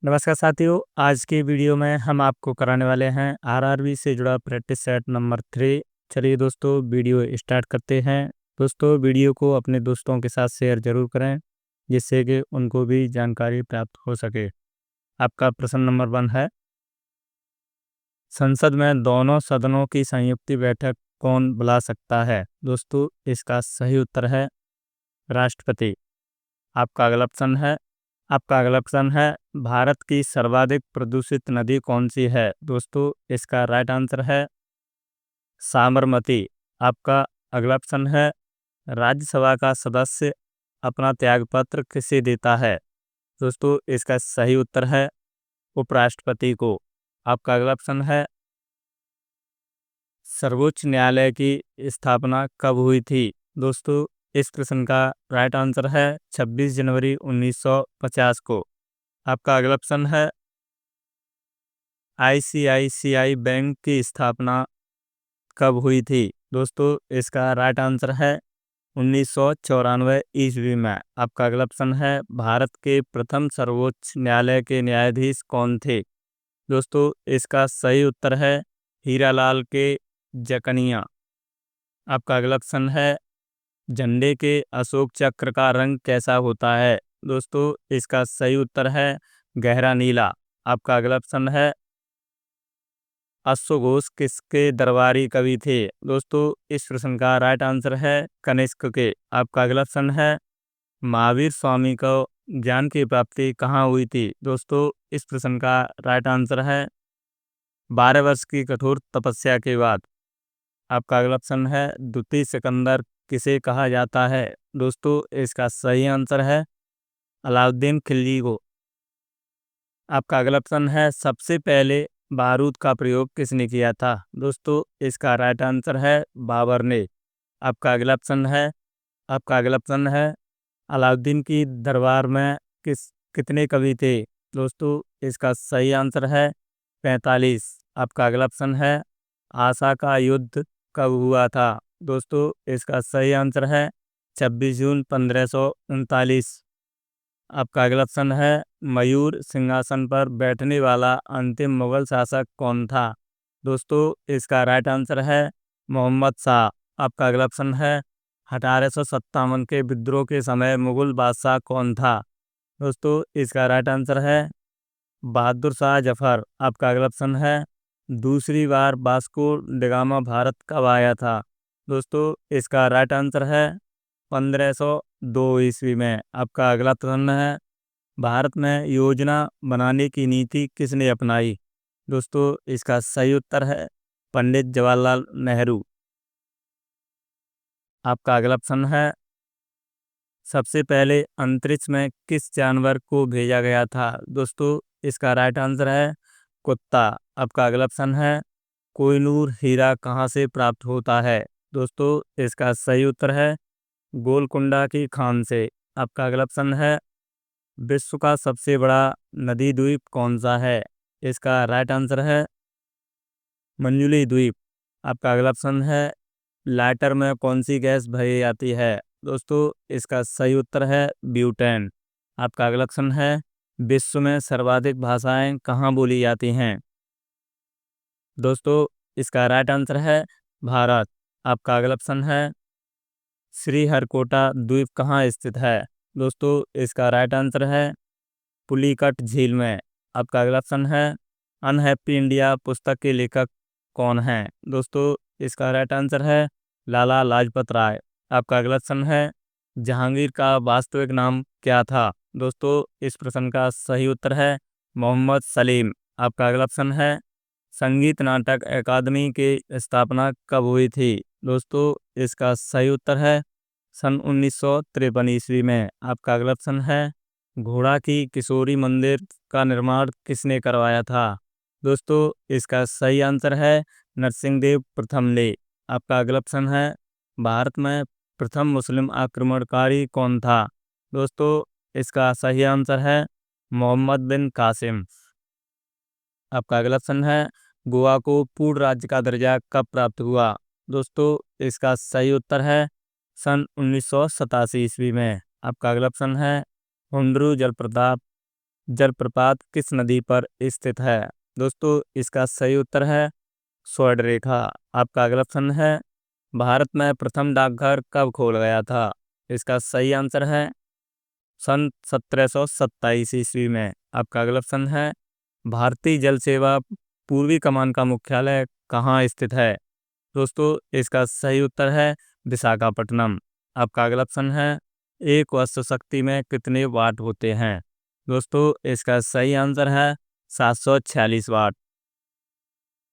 नमस्कार साथियों, आज की वीडियो में हम आपको कराने वाले हैं आरआरबी से जुड़ा प्रैक्टिस सेट नंबर 3। चलिए दोस्तों, वीडियो स्टार्ट करते हैं। दोस्तों, वीडियो को अपने दोस्तों के साथ शेयर ज़रूर करें, जिससे कि उनको भी जानकारी प्राप्त हो सके। आपका प्रश्न नंबर 1 है, संसद में दोनों सदनों की संयुक्त बैठक कौन बुला सकता है? दोस्तों, इसका सही उत्तर है राष्ट्रपति। आपका अगला प्रश्न है आपका अगला प्रश्न है, भारत की सर्वाधिक प्रदूषित नदी कौन सी है? दोस्तों, इसका राइट आंसर है साबरमती। आपका अगला प्रश्न है, राज्यसभा का सदस्य अपना त्यागपत्र किसे देता है? दोस्तों, इसका सही उत्तर है उपराष्ट्रपति को। आपका अगला प्रश्न है, सर्वोच्च न्यायालय की स्थापना कब हुई थी? दोस्तों, इस प्रश्न का राइट आंसर है 26 जनवरी 1950 को। आपका अगला प्रश्न है, आईसीआईसीआई बैंक की स्थापना कब हुई थी? दोस्तों, इसका राइट आंसर है 1994 ईस्वी में। आपका अगला प्रश्न है, भारत के प्रथम सर्वोच्च न्यायालय के न्यायाधीश कौन थे? दोस्तों, इसका सही उत्तर है हीरालाल के जकनिया। आपका अगला प्रश्न है, झंडे के अशोक चक्र का रंग कैसा होता है? दोस्तों, इसका सही उत्तर है गहरा नीला। आपका अगला प्रश्न है, अश्वघोष किसके दरबारी कवि थे? दोस्तों, इस प्रश्न का राइट आंसर है कनिष्क के। आपका अगला प्रश्न है, महावीर स्वामी को ज्ञान की प्राप्ति कहाँ हुई थी? दोस्तों, इस प्रश्न का राइट आंसर है 12 वर्ष की कठोर तपस्या के बाद। आपका अगला प्रश्न है, द्वितीय सिकंदर किसे कहा जाता है? दोस्तों, इसका सही आंसर है अलाउद्दीन खिलजी को। आपका अगला प्रश्न है, सबसे पहले बारूद का प्रयोग किसने किया था? दोस्तों, इसका राइट आंसर है बाबर ने। आपका अगला प्रश्न है आपका अगला प्रश्न है, अलाउद्दीन की दरबार में कितने कवि थे? दोस्तों, इसका सही आंसर है 45। आपका अगला प्रश्न है, आशा का युद्ध कब हुआ था? दोस्तों, इसका सही आंसर है 26 जून 1539। आपका अगला प्रश्न है, मयूर सिंहासन पर बैठने वाला अंतिम मुगल शासक कौन था? दोस्तों, इसका राइट आंसर है मोहम्मद शाह। आपका अगला प्रश्न है, 1857 के विद्रोह के समय मुगल बादशाह कौन था? दोस्तों, इसका राइट आंसर है बहादुर शाह जफर। आपका अगला प्रश्न है, दूसरी बार वास्को डिगामा भारत कब आया था? दोस्तों, इसका राइट आंसर है 1502 ईस्वी में। आपका अगला प्रश्न है, भारत में योजना बनाने की नीति किसने अपनाई? दोस्तों, इसका सही उत्तर है पंडित जवाहरलाल नेहरू। आपका अगला प्रश्न है, सबसे पहले अंतरिक्ष में किस जानवर को भेजा गया था? दोस्तों, इसका राइट आंसर है कुत्ता। आपका अगला प्रश्न है, कोहिनूर हीरा कहाँ से प्राप्त होता है? दोस्तों, इसका सही उत्तर है गोलकुंडा की खान से। आपका अगला प्रश्न है, विश्व का सबसे बड़ा नदी द्वीप कौन सा है? इसका राइट आंसर है मंजुली द्वीप। आपका अगला प्रश्न है, लाइटर में कौन सी गैस भरी जाती है? दोस्तों, इसका सही उत्तर है ब्यूटेन। आपका अगला प्रश्न है, विश्व में सर्वाधिक भाषाएं कहाँ बोली जाती हैं? दोस्तों, इसका राइट आंसर है भारत। आपका अगला प्रश्न है, श्रीहरिकोटा द्वीप कहाँ स्थित है? दोस्तों, इसका राइट आंसर है पुलिकट झील में। आपका अगला प्रश्न है, अनहैप्पी इंडिया पुस्तक के लेखक कौन हैं? दोस्तों, इसका राइट आंसर है लाला लाजपत राय। आपका अगला प्रश्न है, जहांगीर का वास्तविक नाम क्या था? दोस्तों, इस प्रश्न का सही उत्तर है मोहम्मद सलीम। आपका अगला प्रश्न है, संगीत नाटक अकादमी की स्थापना कब हुई थी? दोस्तों, इसका सही उत्तर है सन 1953 ईस्वी में। आपका अगला प्रश्न है, घोड़ा की किशोरी मंदिर का निर्माण किसने करवाया था? दोस्तों, इसका सही आंसर है नरसिंहदेव प्रथम ने। आपका अगला प्रश्न है, भारत में प्रथम मुस्लिम आक्रमणकारी कौन था? दोस्तों, इसका सही आंसर है मोहम्मद बिन कासिम। आपका अगला प्रश्न है, गोवा को पूर्ण राज्य का दर्जा कब प्राप्त हुआ? दोस्तों, इसका सही उत्तर है सन 1987 ईस्वी में। आपका अगला प्रश्न है, हुंडरू जलप्रपात जलप्रपात किस नदी पर स्थित है? दोस्तों इसका सही उत्तर है स्वर्ण रेखा। आपका अगला प्रश्न है, भारत में प्रथम डाकघर कब खोला गया था? इसका सही आंसर है सन 1727 ईस्वी में। आपका अगला प्रश्न है, भारतीय जल सेवा पूर्वी कमान का मुख्यालय कहाँ स्थित है? दोस्तों इसका सही उत्तर है विशाखापट्टनम। आपका अगला प्रश्न है, एक अश्व शक्ति में कितने वाट होते हैं? दोस्तों इसका सही आंसर है 746 वाट।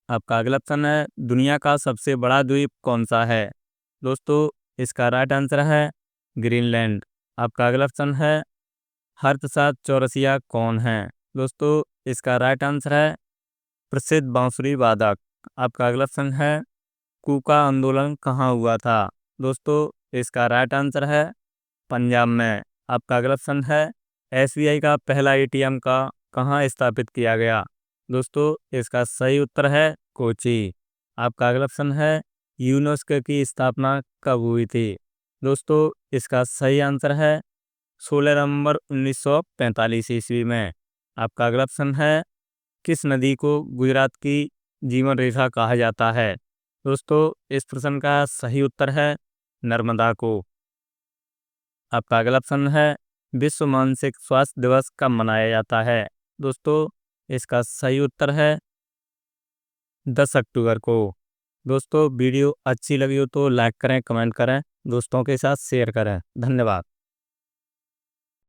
आपका अगला प्रश्न है, दुनिया का सबसे बड़ा द्वीप कौन सा है? दोस्तों इसका राइट आंसर है ग्रीनलैंड। आपका अगला प्रश्न है, हरप्रसाद चौरसिया कौन है? दोस्तों इसका राइट आंसर है प्रसिद्ध बांसुरी वादक। आपका अगला प्रश्न है, कूका आंदोलन कहाँ हुआ था? दोस्तों इसका राइट आंसर है पंजाब में। आपका अगला प्रश्न है, एसबीआई का पहला एटीएम का कहाँ स्थापित किया गया? दोस्तों इसका सही उत्तर है कोची। आपका अगला प्रश्न है, यूनेस्को की स्थापना कब हुई थी? दोस्तों इसका सही आंसर है 16 नवंबर 1945 ईस्वी में। आपका अगला प्रश्न है, किस नदी को गुजरात की जीवन रेखा कहा जाता है? दोस्तों इस प्रश्न का सही उत्तर है नर्मदा को। आपका अगला प्रश्न है, विश्व मानसिक स्वास्थ्य दिवस कब मनाया जाता है? दोस्तों इसका सही उत्तर है 10 अक्टूबर को। दोस्तों वीडियो अच्छी लगी हो तो लाइक करें, कमेंट करें, दोस्तों के साथ शेयर करें। धन्यवाद।